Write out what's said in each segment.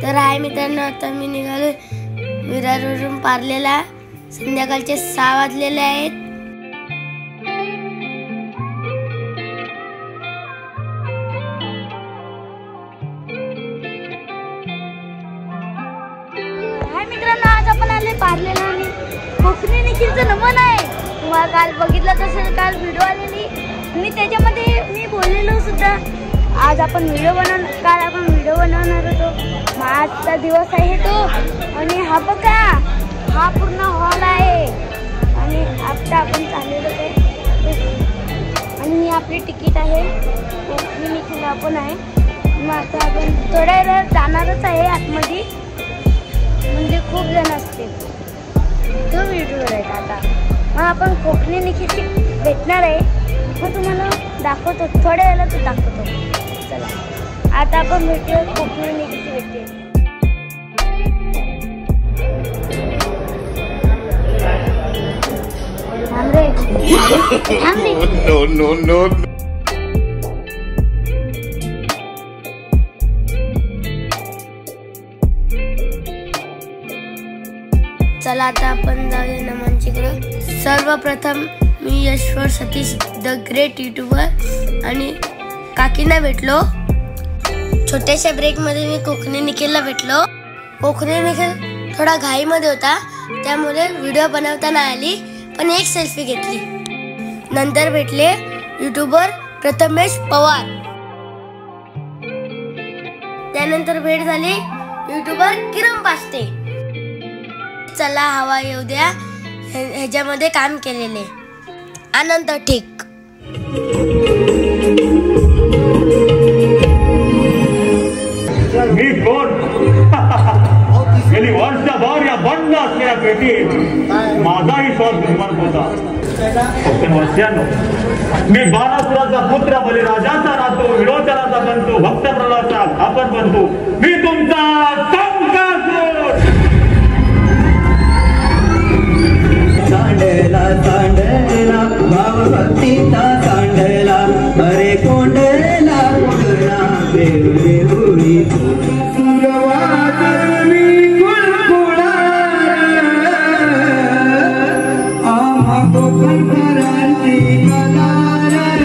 तर हाय मित्रांनो, आता मी निघालो विरारवरून पार्लेला. संध्याकाळचे 6 वाजलेले आहेत. हाय मित्रांनो, आज आपण आले पार्लेला आणि कोकणी निखिलचं नमन आहे. तुम्हाला काल बघितलं असेल, काल व्हिडिओ आलेली आणि त्याच्यामध्ये मी बोललेलो सुद्धा. आज आपण काल आपण व्हिडिओ बनवणार होतो. आजचा दिवस आहे तो. आणि हा बघा, हा पूर्ण हॉल आहे आणि आता आपण चाललेलो आहे. आणि ही आपली तिकीट आहे. कोकणी निखिल आपण आहे. मग आता आपण थोड्या वेळात जाणारच आहे आतमध्ये. म्हणजे खूप जण असतील तो व्हिडिओवर आहेत. आता मग आपण कोकणी निखिलची भेटणार आहे. मग तुम्हाला दाखवतो, थोड्या वेळेला तो दाखवतो. चला आता आपण भेटूया कोकणी निखिलची भेटते. चला आता आपण जाऊया नमनचीकडे. सर्वप्रथम मी यशवर सतीश द ग्रेट यूट्यूबर आणि काकींना भेटलो. छोट्याशा ब्रेकमध्ये मी कोकणी निखिलला भेटलो. कोकणी निखिल थोडा घाईमध्ये होता, त्यामुळे व्हिडिओ बनवता नाही आली, पण एक सेल्फी घेतली. नंतर भेटले यूट्यूबर प्रथमेश पवार. त्यानंतर भेट झाली यूट्यूबर किरण पास्ते. चला हवा येऊ द्या ह्याच्यामध्ये काम केलेले आनंद ठीक. मी कोण? गेली वर्षभर या बंद असलेल्या पेटीत माझाही श्वास निर्माण होता. वर्षांनो, मी बाणासुराचा पुत्र बलिराजाचा राहतो, विरोचनाचा बनतो, भक्त प्रल्हादाचा आपण बनतो. मी तुमचा संकासूर. सांडला सांडला भाव भक्तीचा सांडला, अरे कोंडला कोंडला बेवरे होळी सुरवात मी कुळकुळा. आम्हा कोकणकरांची कलार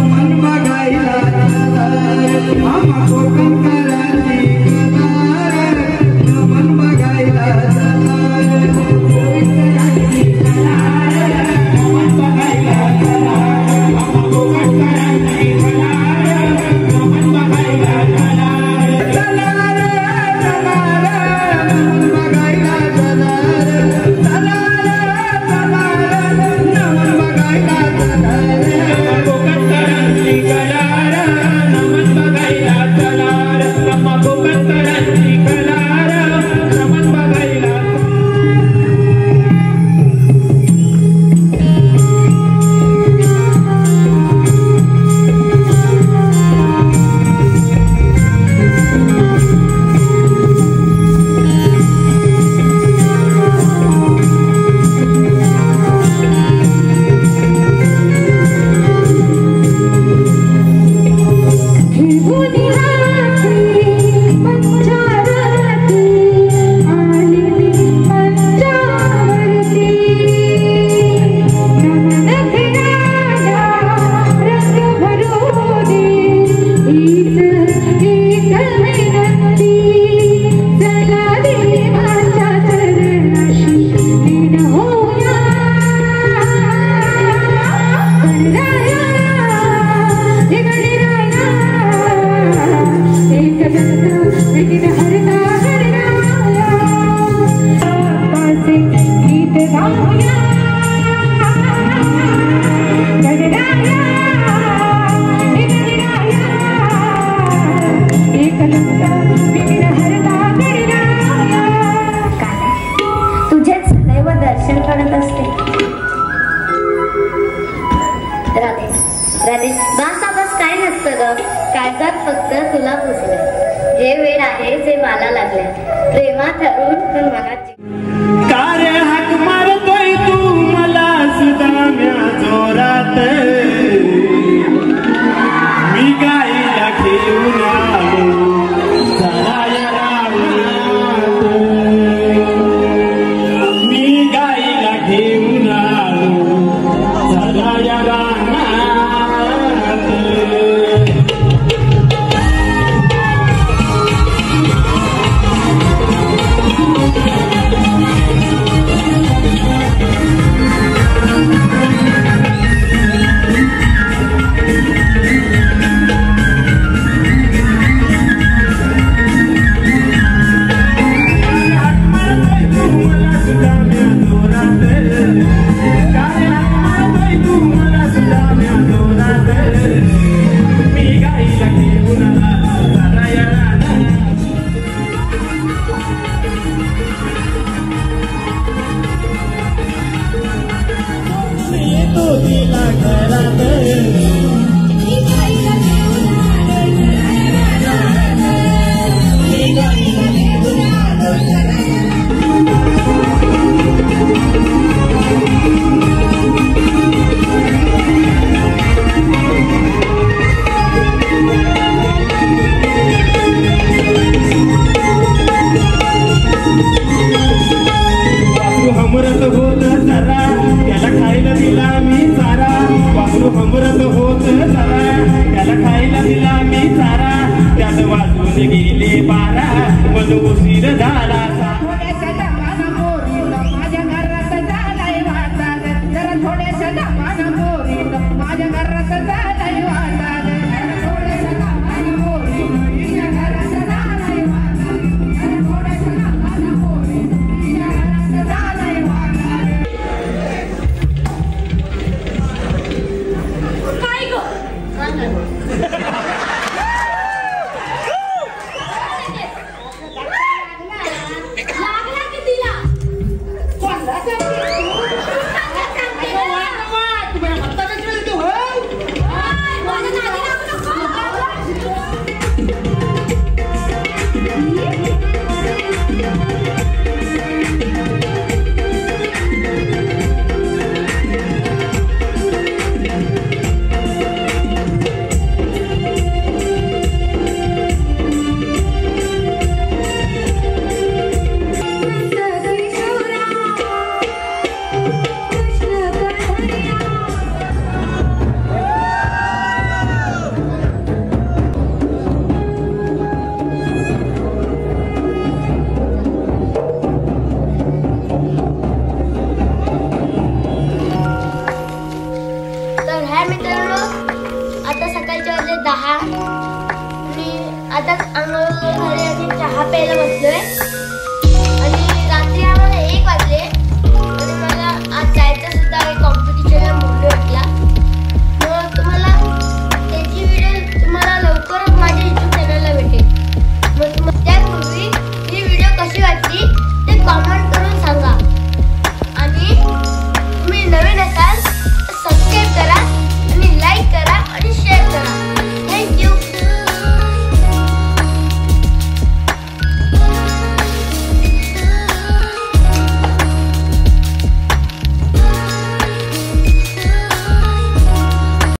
मन बघायला जाणार. आम्हा कोकणकरांची कलार मन बघायला जाणार. काळजात फक्त तुला पुसलं, हे वेळ आहे जे मला लागले. प्रेमात हरून पण मनात कार्य हाक मारतोय तू मला सुदाम्या जोरात. मी गाईला घेऊन आलो, चला या राम फुल उशीर झाला थोड्याशा दमानं पोरीनं माझ्या घरात झालाय वाटा ग. जरा थोड्याशा दमानं पोरीनं माझ्या घरात झालाय वाटा ग. थोड्याशा दमानं पोरीनं माझ्या घरात झालाय वाटा ग. थोड्याशा दमानं पोरीनं माझ्या घरात झालाय वाटा ग. काय गो लागला कितीला तर ह्या मित्रांनो आता सकाळचे वाजले 10 आणि आता अंघोळ झाली आणि चहा प्यायला बसलोय.